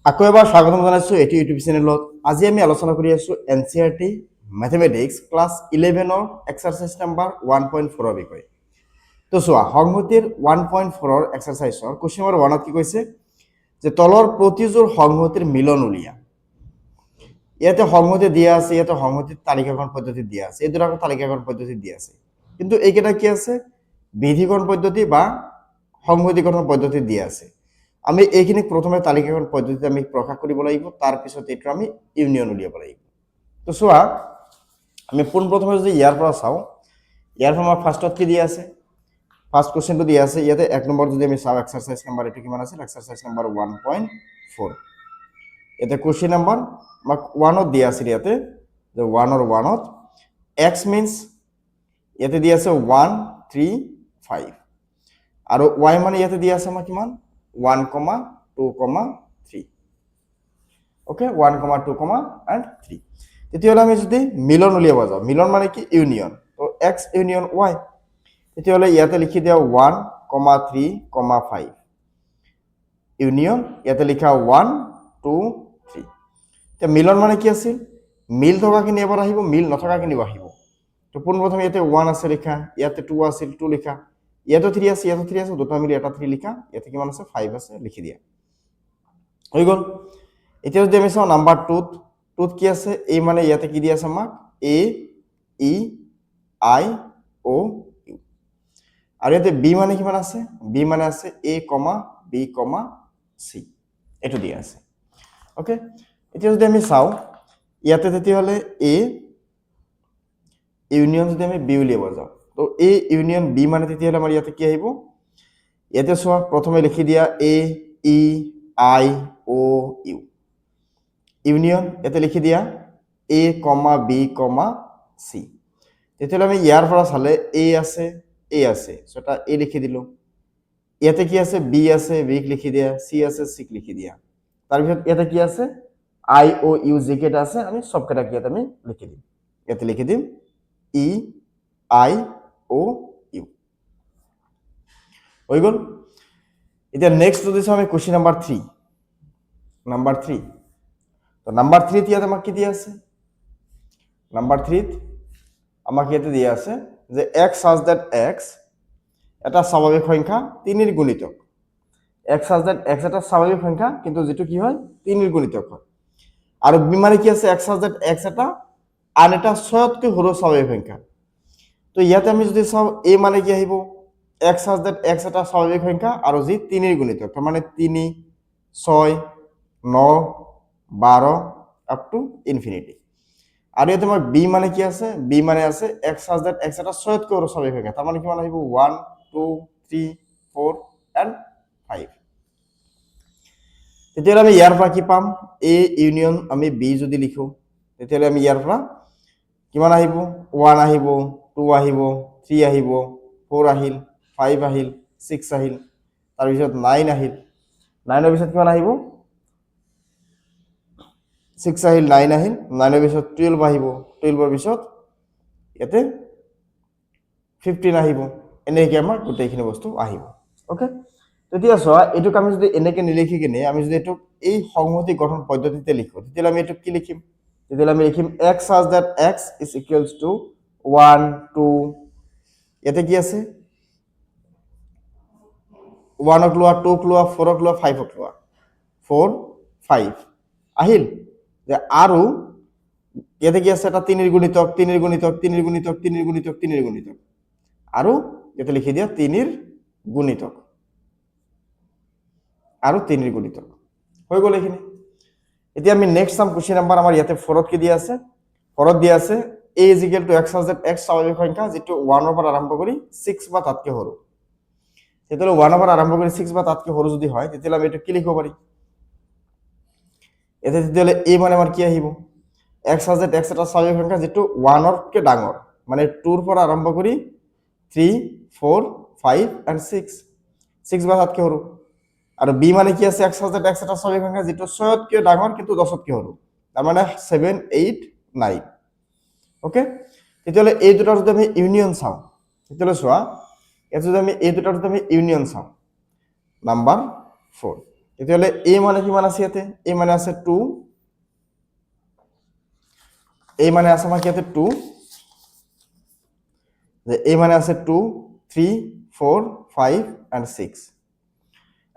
আকৌ এবাৰ স্বাগতম জনাইছোঁ এটি ইউটিউব চেনেলত। আজি আমি আলোচনা কৰি আছোঁ NCERT মেথমেটিক্স ক্লাছ 11ৰ এক্সাৰচাইজ নাম্বাৰ 1.4ৰ বিষয়ে। তো চোৱা, সংহতিৰ 1.4ৰ এক্সাৰচাইজৰ কুৱেশ্যন নম্বৰ 1ত কি কৈছে যে তলৰ প্ৰতিযোৰ সংহতিৰ মিলন উলিয়া। ইয়াতে সংহতি দিয়া আছে, ইয়াতে সংহতিৰ তালিকাকৰণ পদ্ধতি দিয়া আছে, এই দুটাকৈ তালিকাকৰণ পদ্ধতি দিয়া আছে, কিন্তু এইকেইটা কি আছে বিধিকৰণ পদ্ধতি বা সংহতিকৰণ পদ্ধতি দিয়া আছে। আমি এইখিনি প্ৰথমে তালিকাকৰণ পদ্ধতিতে আমি প্ৰকাশ কৰিব লাগিব, তাৰপিছত এইটো আমি ইউনিয়ন উলিয়াব লাগিব। তো চোৱা, আমি পোনপ্ৰথমে যদি ইয়াৰ পৰা চাওঁ, ইয়াৰ পৰা আমাৰ ফাৰ্ষ্টত কি দিয়া আছে, ফাৰ্ষ্ট কুৱেশ্যনটো দিয়া আছে। ইয়াতে 1 নম্বৰ যদি আমি চাওঁ এক্সাৰচাইজ নাম্বাৰ এইটো কিমান আছিল, এক্সাৰচাইজ নাম্বাৰ 1.4। ইয়াতে কুৱেশ্যন নাম্বাৰ আমাক 1ত দিয়া আছিল, ইয়াতে যে 1ত x মিনছ ইয়াতে দিয়া আছে 1, 3, 5 আৰু y মানে ইয়াতে দিয়া আছে আমাৰ কিমান 1, 2, 3। Okay, 1, 2, and 3। তেতিয়াহ'লে আমি যদি মিলন উলিয়াব যাওঁ, মিলন মানে কি ইউনিয়ন, তো x ইউনিয়ন y, তেতিয়াহ'লে ইয়াতে লিখি দিয়া 1, 3, 5 ইউনিয়ন, ইয়াতে লিখা 1, 2, 3। এতিয়া মিলন মানে কি আছিল, মিল থকাখিনি এবাৰ আহিব, মিল নথকাখিনিও আহিব। তো পোনপ্ৰথমে ইয়াতে 1 আছে লিখা, ইয়াতে 2 আছিল 2 লিখা, ইয়াতে 3 আছে, ইয়াতে 3 আছে, দুটা মিলি এটা 3 লিখা, ইয়াতে কিমান আছে 5 আছে, লিখি দিয়া হৈ গ'ল। এতিয়া যদি আমি চাওঁ নাম্বাৰ 2ত কি আছে, এই মানে ইয়াতে কি দিয়া আছে আমাক A, E, I, O, U, আৰু ইয়াতে B মানে কিমান আছে, B মানে আছে A, B, C, এইটো দিয়া আছে। ওকে, এতিয়া যদি আমি চাওঁ ইয়াতে তেতিয়াহ'লে A ইউনিয়ন যদি আমি B উলিয়াব যাওঁ, তো A ইউনিয়ন B মানে তেতিয়াহ'লে আমাৰ ইয়াতে কি আহিব, ইয়াতে চোৱা প্ৰথমে লিখি দিয়া A, E, I, O, U union, ইয়াতে লিখি দিয়া A, B, C। তেতিয়াহ'লে আমি ইয়াৰ পৰা চালে A আছে, A আছে, চ' এটা A লিখি দিলোঁ, ইয়াতে কি আছে B আছে, B লিখি দিয়া, C আছে, C লিখি দিয়া, তাৰপিছত ইয়াতে কি আছে I, O, U যিকেইটা আছে আমি সবকেইটা ইয়াতে আমি লিখি দিম, ইয়াতে লিখি দিম E, I, O, U হৈ গ'ল। এতিয়া নেক্সট যদি চাওঁ আমি কুৱেশ্যন নাম্বাৰ 3, তো নাম্বাৰ 3ত ইয়াতে আমাক কি দিয়া আছে, নাম্বাৰ 3ত আমাক ইয়াতে দিয়া আছে যে x such that x এটা স্বাভাৱিক সংখ্যা 3ৰ গুণিতক, x such that x এটা স্বাভাৱিক সংখ্যা কিন্তু যেটো কি হয় 3ৰ গুণিতক হয়, আৰু b মানে কি আছে x such that x এটা আন এটা 6তকৈ সৰু স্বাভাৱিক সংখ্যা। তো ইয়াতে আমি যদি চাওঁ a মানে কি আহিব x such that x এটা স্বাভাৱিক সংখ্যা আৰু যি 3ৰ গুণিতক, তাৰ মানে 3, 6, 9, 12 আপ টু ইনফিনিটি। আৰু ইয়াতে আমাৰ b মানে কি আছে, b মানে আছে x such that x এটা 6তকৈ সৰু স্বাভাৱিক সংখ্যা, তাৰ মানে কিমান আহিব 1, 2, 3, 4 and 5। তেতিয়াহ'লে আমি ইয়াৰ পৰা কি পাম, A ইউনিয়ন আমি B যদি লিখো, তেতিয়াহ'লে আমি ইয়াৰ পৰা কিমান আহিব 1 আহিব, 2 আহিব, 3 আহিব, 4 আহিল, 5 আহিল, 6 আহিল, তাৰপিছত 9 আহিল, 9ৰ পিছত কিমান আহিব 6 আহিল, 9 আহিল, 9ৰ পিছত 12 আহিব, 12ৰ পিছত ইয়াতে 15 আহিব, এনেকৈ আমাৰ গোটেইখিনি বস্তু আহিব। ওকে, তেতিয়া চোৱা এইটোক আমি যদি এনেকৈ নিলিখি কিনে আমি যদি এইটোক এই সংহতি গঠন পদ্ধতিতে লিখো, তেতিয়াহ'লে আমি এইটোক কি লিখিম, তেতিয়াহ'লে আমি লিখিম x such that x is equals to 1, 2, ইয়াতে কি আছে 1ক লোৱা, 2ক লোৱা, 4ক লোৱা, 5ক লোৱা, 4, 5 আহিল, যে আৰু ইয়াতে কি আছে এটা 3ৰ গুণিতক, 3ৰ গুণিতক, 3ৰ গুণিতক, 3ৰ গুণিতক, 3ৰ গুণিতক, আৰু ইয়াতে লিখি দিয়া 3ৰ গুণিতক আৰু 3ৰ গুণিতক হৈ গ'ল এইখিনি। এতিয়া আমি নেক্সট চাম কুৱেশ্যন নাম্বাৰ আমাৰ ইয়াতে 4ত কি দিয়া আছে, 4ত দিয়া আছে a is equal to x such that x স্বাভাৱিক সংখ্যা যেটো 1ৰ পৰা আৰম্ভ কৰি 6 বা তাতকৈ সৰু। তেতিয়াহ'লে 1ৰ পৰা আৰম্ভ কৰি 6 বা তাতকৈ সৰু যদি হয়, তেতিয়াহ'লে আমি এইটো কি লিখিব পাৰি, এতে তেতিয়াহ'লে a মানে আমাৰ কি আহিব x such that x এটা স্বাভাৱিক সংখ্যা যেটো 1তকৈ ডাঙৰ, মানে 2ৰ পৰা আৰম্ভ কৰি 3, 4, 5 and 6 বা তাতকৈ সৰু, আৰু b মানে কি আছে x such that x এটা স্বাভাৱিক সংখ্যা যেটো 6তকৈ ডাঙৰ কিন্তু 10তকৈ সৰু, তাৰ মানে 7, 8, 9। ওকে, তেতিয়াহ'লে এই দুটাৰ যদি আমি ইউনিয়ন চাওঁ, তেতিয়াহ'লে চোৱা ইয়াত যদি আমি এই দুটাৰ যদি আমি ইউনিয়ন চাওঁ নাম্বাৰ 4, তেতিয়াহ'লে a মানে কিমান আছে ইয়াতে a মানে আছে 2 a মানে আছে আমাৰ ইয়াতে 2 যে a মানে আছে 2 3 4 5 and 6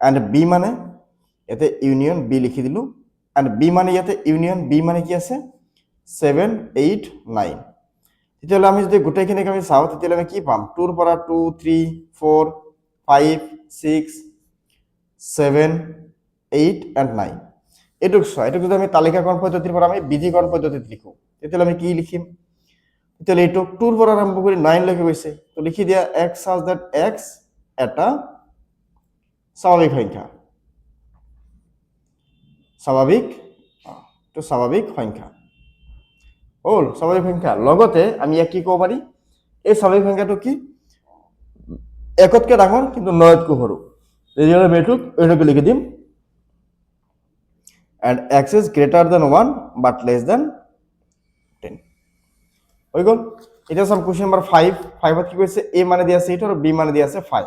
and b মানে ইয়াতে ইউনিয়ন b লিখি দিলো and b মানে ইয়াতে ইউনিয়ন b মানে কি আছে 7 8 9 তেতিয়াহ'লে আমি যদি গোটেইখিনিক আমি চাওঁ তেতিয়াহ'লে আমি কি পাম 2 ৰ পৰা 2 3 4 5 6 7 8 and 9 এটুক এটুক যদি আমি তালিকাকৰণ পদ্ধতিৰ পৰা আমি বিধিকৰণ পদ্ধতিত লিখো তেতিয়াহ'লে আমি কি লিখিম তেতিয়াহ'লে এইটো 2 ৰ পৰা আৰম্ভ কৰি 9 লৈকে গৈছে তো লিখি দিয়া x such that x এটা স্বাভাৱিক সংখ্যা স্বাভাৱিক সংখ্যা হ'ল স্বাভাৱিক সংখ্যা লগতে আমি ইয়াক কি ক'ব পাৰি এই স্বাভাৱিক সংখ্যাটো কি একতকৈ ডাঙৰ কিন্তু 9তকৈ সৰু তেতিয়াহ'লে আমি এইটোকে লিখি দিম and x is greater than 1 but less than 10 হৈ গ'ল এটা সাম কোশ্চেন নাম্বার 5 5ত কি কৈছে a মানে দিয়া আছে 8 আৰু b মানে দিয়া আছে 5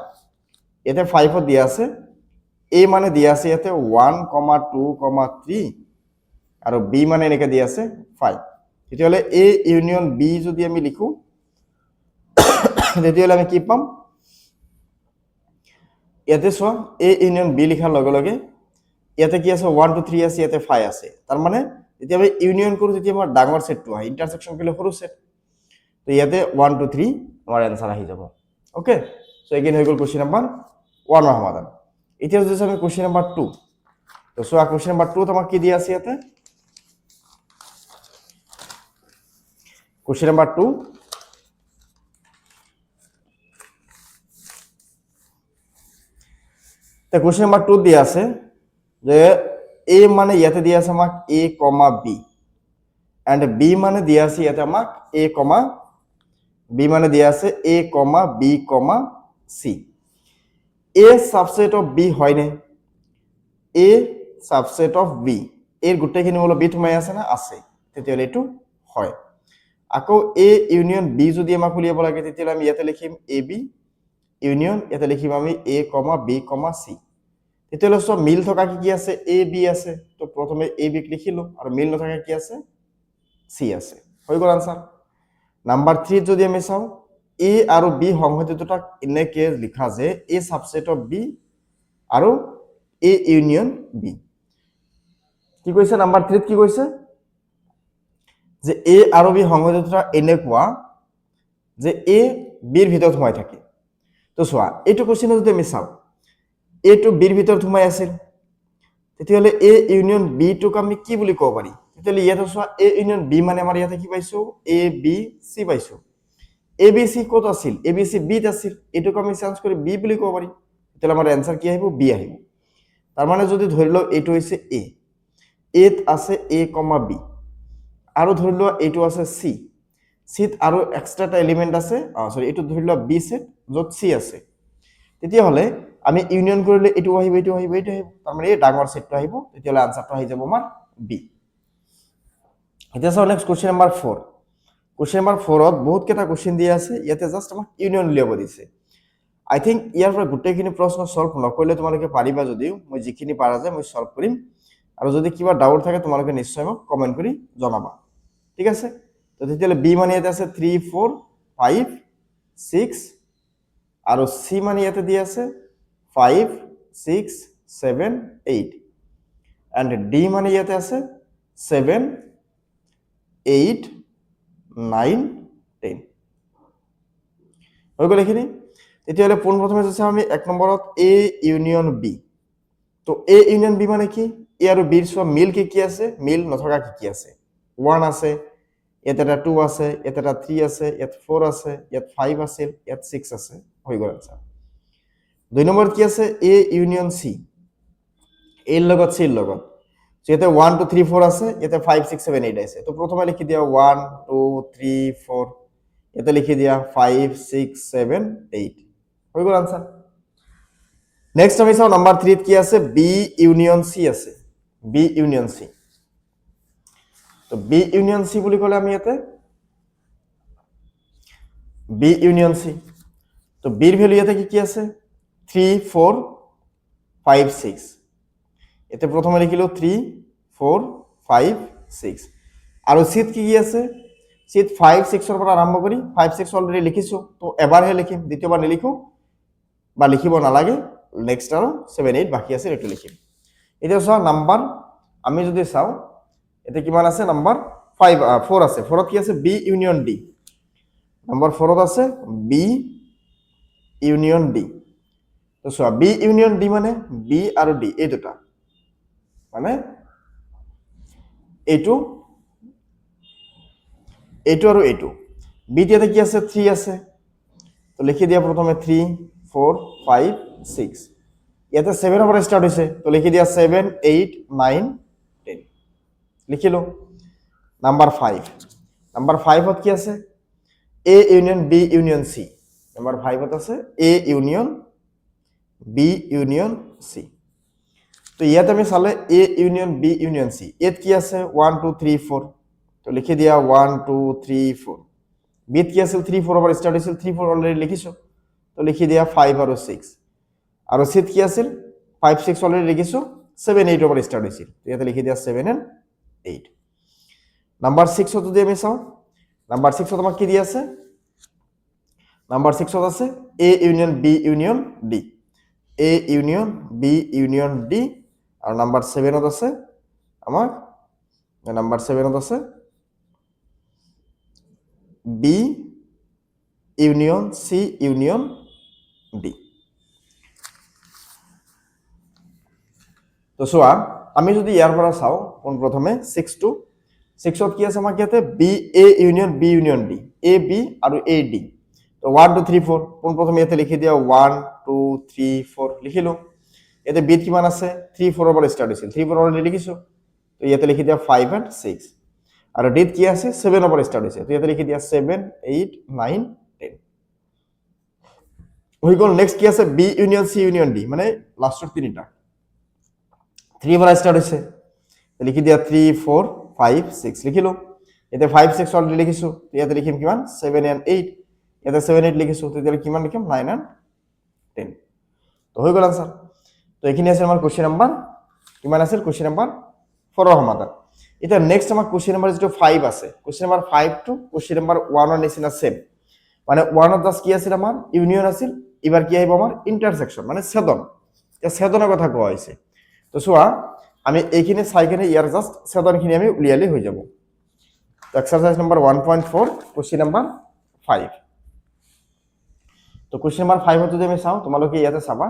ইয়াতে 5ত দিয়া আছে a মানে দিয়া আছে ইয়াতে 1, 2, 3 আৰু b মানে এনেকৈ দিয়া আছে 5 তেতিয়াহ'লে a ইউনিয়ন b যদি আমি লিখো তেতিয়াহ'লে আমি কি পাম ইয়াতে চোৱা a ইউনিয়ন b লিখাৰ লগে লগে ইয়াতে কি আছে 1 2 3 আছে ইয়াতে 5 আছে তাৰ মানে যেতিয়া আমি ইউনিয়ন কৰো তেতিয়া আমাৰ ডাঙৰ সেটটো হয় ইন্টাৰসেকশন কৰিলে সৰু সেট তো ইয়াতে 1 2 3 আমাৰ आंसर আহি যাব ওকে সো এগেইন হৈ গ'ল কোশ্চেন নাম্বার 1 ৰ সমাধান এতিয়া যদি আমি কোশ্চেন নাম্বার 2 তো সোয়া কোশ্চেন নাম্বার 2 তোমাক কি দিয়া আছে ইয়াতে কোশ্চেন নাম্বার 2 তে কোশ্চেন নাম্বার 2 দিয়া আছে যে a মানে ইয়াতে দিয়া আছে আমাক a, b and b মানে দিয়া আছে ইয়াতে আমাক a, b মানে দিয়া আছে a, b, c a subset of b হয় নে a subset of b এর গোটেইখিনি হলো b তোমাই আছে না আছে তেতিয়াহ'লে এটো হয় আকৌ a ইউনিয়ন b যদি আমাক উলিয়াব লাগে তেতিয়াহ'লে আমি ইয়াতে লিখিম ab ইউনিয়ন ইয়াতে লিখিম আমি a, b, c তেতিয়াহ'লে সব মিল থকা কি আছে a b আছে তো প্ৰথমে a b লিখিলো আৰু মিল নথকা কি আছে c আছে হৈ গ'ল आंसर নাম্বার 3 যদি আমি চাও a আৰু b সংহতি দুটাক এনেকে লিখা যে a সাবসেট অফ b আৰু a ইউনিয়ন b কি কৈছে নাম্বাৰ 3 কি কৈছে যে a আৰু b সংহতি দুটা এনেকুৱা যে a b ৰ ভিতৰত সোমাই থাকে তো চোৱা এইটো কোশ্চেন যদি আমি চাও a to b ৰ ভিতৰত সোমাই আছিল তেতিয়াহ'লে a ইউনিয়ন b টোক আমি কি বুলি ক'ব পাৰি তেতিয়াহ'লে ইয়াতে চোৱা a ইউনিয়ন b মানে আমাৰ ইয়াতে কি পাইছো a b c পাইছো a b c কত আছিল a b c b ত আছিল এটোক আমি চেঞ্জ কৰি b বুলি ক'ব পাৰি তেতিয়াহ'লে আমাৰ आंसर কি আহিব b আহিব তাৰ মানে যদি ধৰি লও এইটো হৈছে a ত আছে a, b আৰু ধৰি লও এইটো আছে c c ত আৰু এক্সট্ৰা এটা এলিমেন্ট আছে সৰি এইটো ধৰি লও b সেট য'ত c আছে তেতিয়াহ'লে আমি ইউনিয়ন কৰিলে এইটো আহিব এইটো আহিব এইটো আহিব তাৰ মানে এই ডাঙৰ সেটটো আহিব তেতিয়াহ'লে आंसरটো আহি যাব আমাৰ b এতিয়া চাও next question number 4 question number 4 ত বহুত কেটা কোশ্চেন দিয়া আছে ইয়াতে জাস্ট আমাক ইউনিয়ন উলিয়াব দিছে আই থিংক ইয়াৰ পৰা গোটেইখিনি প্ৰশ্ন সলভ নকৰিলে তোমালোকে পাৰিবা যদিও মই যিখিনি পাৰা যায় মই সলভ কৰিম আৰু যদি কিবা ডাউট থাকে তোমালোকে নিশ্চয় মোক কমেন্ট কৰি জনাবা ঠিক আছে তো তেতিয়াহ'লে b মানে ইয়াতে আছে 3 4 5 6 আৰু c মানে ইয়াতে দিয়া আছে 5 6 7 8 and d মানে ইয়াতে আছে 7 8 9 10 হৈ গ'ল এখিনি তেতিয়াহ'লে পোনপ্ৰথমে যদি আমি 1 নম্বৰত a ইউনিয়ন b তো a ইউনিয়ন b মানে কি a আৰু b ৰ সব মিল কি আছে মিল নথকা কি আছে 1 আছে ইয়াতে এটা 2 আছে ইয়াতে এটা 3 আছে ইয়াত 4 আছে ইয়াত 5 আছে ইয়াত 6 আছে হৈ গ'ল आंसर 2 নম্বৰত কি আছে a ইউনিয়ন c a ৰ লগত c ৰ লগত যেতে 1 2 3 4 আছে ইয়াতে 5 6 7 8 আছে তো প্ৰথমে লিখি দিয়া 1 2 3 4 ইয়াতে লিখি দিয়া 5 6 7 8 হৈ গ'ল आंसर নেক্সট আমি চাও নাম্বার 3 ত কি আছে b ইউনিয়ন c আছে b ইউনিয়ন c তো b ইউনিয়ন c বুলি ক'লে আমি ইয়াতে b ইউনিয়ন c তো b ৰ ভ্যালু ইয়াতে কি আছে 3 4 5 6 এতে প্ৰথমে লিখিলো 3 4 5 6 আৰু সিট কি কি আছে সিট 5 6 ৰ পৰা আৰম্ভ কৰি 5 6 অলৰেডি লিখিছো তো এবাৰহে লিখিম দ্বিতীয়বাৰ নিলিখো বা লিখিব নালাগে নেক্সট আৰু 7 8 বাকি আছে এটো লিখিম এতিয়া চোৱা নাম্বাৰ আমি যদি চাও এতে কিমান আছে নাম্বাৰ 5 4 আছে 4ত কি আছে বি ইউনিয়ন ডি নাম্বাৰ 4ত আছে বি ইউনিয়ন ডি তো চোৱা বি ইউনিয়ন ডি মানে বি আৰু ডি এই দুটা মানে এইটো আৰু এইটো বি তে কি আছে 3 আছে তো লিখি দিয়া প্ৰথমে 3 4 5 6 ইয়াতে 7 ৰ পৰা স্টাৰ্ট হৈছে তো লিখি দিয়া 7 8 9 10 লিখিলো নাম্বাৰ 5 ত কি আছে A union B union C number 5 ত আছে A union B union C তো ইয়াত আমি চালে A union B union C এত কি আছে 1 2 3 4 তো লিখি দিয়া 1 2 3 4 বিত কি আছিল 3 4 পৰা স্টাৰ্ট হৈছিল 3 4 অলৰেডি লিখিছো তো লিখি দিয়া 5 আৰু 6 আৰু সিট কি আছিল 5 6 অলৰেডি লিখিছো 7 8 পৰা স্টাৰ্ট হৈছিল তো ইয়াতে লিখি দিয়া 7 and 8 নাম্বাৰ 6 ত যদি আমি চাও নাম্বাৰ 6 ত আমাক কি দি আছে নাম্বাৰ 6 ত আছে A union B union D A union B union D আৰু নাম্বাৰ 7 ত আছে আমাৰ নাম্বাৰ 7 ত আছে B union C union D তো চোৱা আমি যদি ইয়াৰ পৰা চাও কোন প্ৰথমে 6 টু 6 ত কি আছে আমাক ইয়াতে B A union B union D A B আৰু এ ডি তো 1 2 3 4 কোন প্ৰথমে ইয়াতে লিখি দিয়া 1 2 3 4 লিখিলো ইয়াতে বি কিমান আছে 3 4 ৰ পৰা স্টাৰ্ট হৈছিল 3 4 অলৰেডি লিখিছো তো ইয়াতে লিখি দিয়া 5 and 6 আৰু ডি কি আছে 7 ৰ পৰা স্টার্ট হৈছে তো ইয়াতে লিখি দিয়া 7 8 9 10 হৈ গল নেক্সট কি আছে B union C union D মানে লাষ্টৰ তিনিটা 3 পৰা স্টার্ট হৈছে লিখি দিয়া 3 4 5 6 লিখিলো এতে 5 6 অলৰেডি লিখিছো ইয়াতে লিখিম কিমান 7 and 8 ইয়াতে 7 8 লিখিছো তেতিয়া কিমান লিখিম 9 and 10 তো হৈ গল आंसर তো এখিনি আছে আমাৰ কোশ্চেন নাম্বাৰ কিমান আছিল কোশ্চেন নাম্বাৰ 4 ৰ সমাধান এটা নেক্সট আমাৰ কোশ্চেন নাম্বাৰ যেটো 5 আছে question number 5 to question number 1 ৰ নিচিনা সেম মানে 1 ত জাস্ট কি আছিল আমাৰ ইউনিয়ন আছিল এবাৰ কি আহিব আমাৰ ইন্টাৰসেকশন মানে ছেদন এটা ছেদনৰ কথা কোৱা হৈছে তো চোৱা আমি এইখিনি চাইকেনে ইয়াৰ জাস্ট ছেদনখিনি আমি উলিয়ালে হৈ যাব তো এক্সারসাইজ নাম্বার 1.4 কোশ্চেন নাম্বার 5 তো কোশ্চেন নাম্বার 5 যদি আমি চাও তোমালোকে ইয়াতে চাবা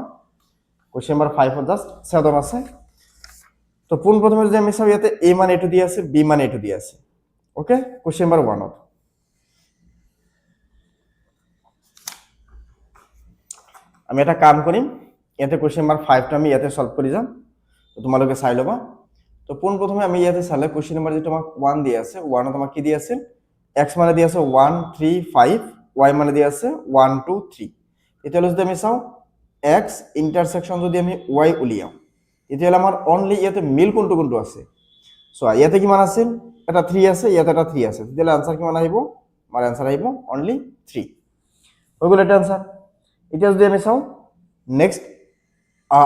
কোশ্চেন নাম্বার 5 ত জাস্ট ছেদন আছে তো পোন প্রথমে যদি আমি চাও ইয়াতে এ মান এটো দি আছে বি মান এটো দি আছে ওকে কোশ্চেন নাম্বার 1 ত আমি এটা কাম কৰিম ইয়াতে কোশ্চেন নাম্বাৰ 5 টো আমি ইয়াতে সলভ কৰি যাম তো তোমালোকে চাই লবা তো পোন প্ৰথমে আমি ইয়াতে চালে কোশ্চেন নাম্বার যেটো আমাক 1 দি আছে 1 ত আমাক কি দি আছে x মানে দি আছে 1 3 5 y মানে দি আছে 1 2 3 এতিয়া যদি আমি চাও x ইন্টারসেকশন যদি আমি y উলিয়াও এতিয়া আমাৰ অনলি ইয়াতে মিল কোনটো কোনটো আছে সো ইয়াতে কিমান আছে এটা 3 আছে ইয়াতে এটা 3 আছে তেতিয়া आंसर কিমান আহিব আমাৰ आंसर আহিব অনলি 3 হৈ গল এটা आंसर এতিয়া যদি আমি চাও নেক্সট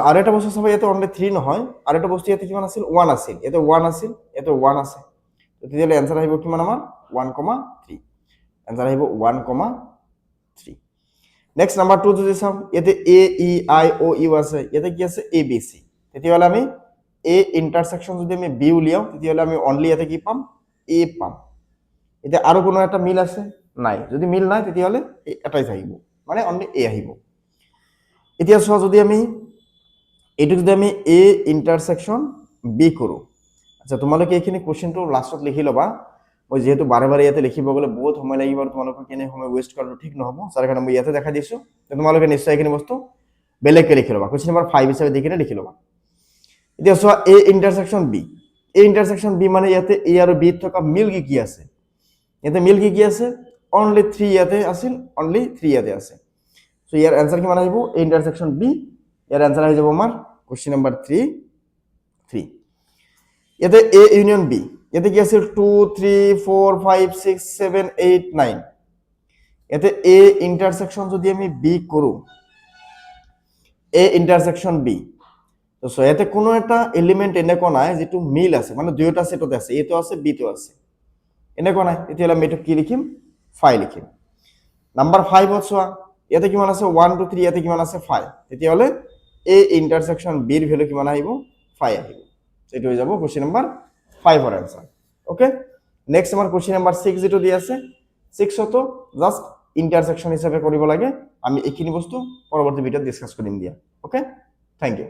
আর এটা বস্তু চাবা ইয়াতে অনলি 3 নহয় আর এটা বস্তু ইয়াতে কিমান আছিল 1 আছিল ইয়াতে 1 আছিল ইয়াতে 1 আছে তো তেতিয়া आंसर আহিব কিমান আমাৰ 1,3 आंसर আহিব 1,3 নেক্সট নাম্বার 2 যদি চাও ইয়াতে এ ই আই ও ইউ আছে ইয়াতে কি আছে এ বি সি তেতিয়া আমি এ ইন্টারসেকশন যদি আমি বি উলিয়াও তেতিয়া আমি অনলি ইয়াতে কি পাম এ পাম এটা আৰু কোনো এটা মিল আছে নাই যদি মিল নাই তেতিয়া এটাই থাকিব মানে অনলি এ আহিব এতিয়া চোৱা যদি আমি এটো যদি আমি এ ইন্টাৰসেকশন বি কৰো আচ্ছা তোমালোকে এইখিনি কোশ্চেনটো লাষ্টত লিখি লবা মই যেহেতু বাৰে বাৰে ইয়াতে লিখিব গলে বহুত সময় লাগিব আৰু তোমালোকে কেনে সময় ওয়েস্ট কৰাটো ঠিক নহব যাৰ কাৰণে মই ইয়াতে দেখা দিছো তোমালোকে নিশ্চয় এইখিনি বস্তু বেলেগকে লিখি লবা কোশ্চেন নাম্বার 5 হিচাপে দেখিনে লিখি লবা এতিয়া চোৱা এ ইন্টাৰসেকশন বি এ ইন্টাৰসেকশন বি মানে ইয়াতে এ আৰু বি থকা মিল কি আছে ইয়াতে মিল কি আছে অনলি 3 ইয়াতে আছিল অনলি 3 ইয়াতে আছে সো ইয়াৰ आंसर কিমান আহিব এ ইন্টাৰসেকশন বি ইয়াৰ आंसर আহি যাব আমাৰ কোশ্চেন নাম্বার 3 ইয়াতে এ ইউনিয়ন বি ইয়াতে কি আছিল 2 3 4 5 6 7 8 9 ইয়াতে এ ইন্টারসেকশন যদি আমি বি কৰো এ ইন্টাৰসেকশন বি তো তো সো ইয়াতে কোনো এটা এলিমেণ্ট এনেকুৱা নাই যিটো মিল আছে মানে দুয়োটা ছেটতে আছে, এটো আছে বিটো আছে, এনেকুৱা নাই। তেতিয়াহ'লে আমি এইটো কি লিখিম, 5 লিখিম। নাম্বাৰ 5 চোৱা, ইয়াতে কিমান আছে 1 2 3, ইয়াতে কিমান আছে 5, তেতিয়াহ'লে এই ইণ্টাৰছেকশ্যন বিৰ ভেলু কিমান আহিব, 5 আহিব। এইটো হৈ যাব কুৱেশ্যন নম্বৰ 5 ৰ এনসাৰ। ওকে, নেক্সট আমাৰ কুৱেশ্যন নম্বৰ 6 যেটো দি আছে, 6 তো জাস্ট ইণ্টাৰছেকশ্যন হিচাপে কৰিব লাগে। আমি এইখিনি বস্তু পৰৱৰ্তী ভিডিঅ'ত ডিসকাস কৰিম দিয়া। Okay, thank U.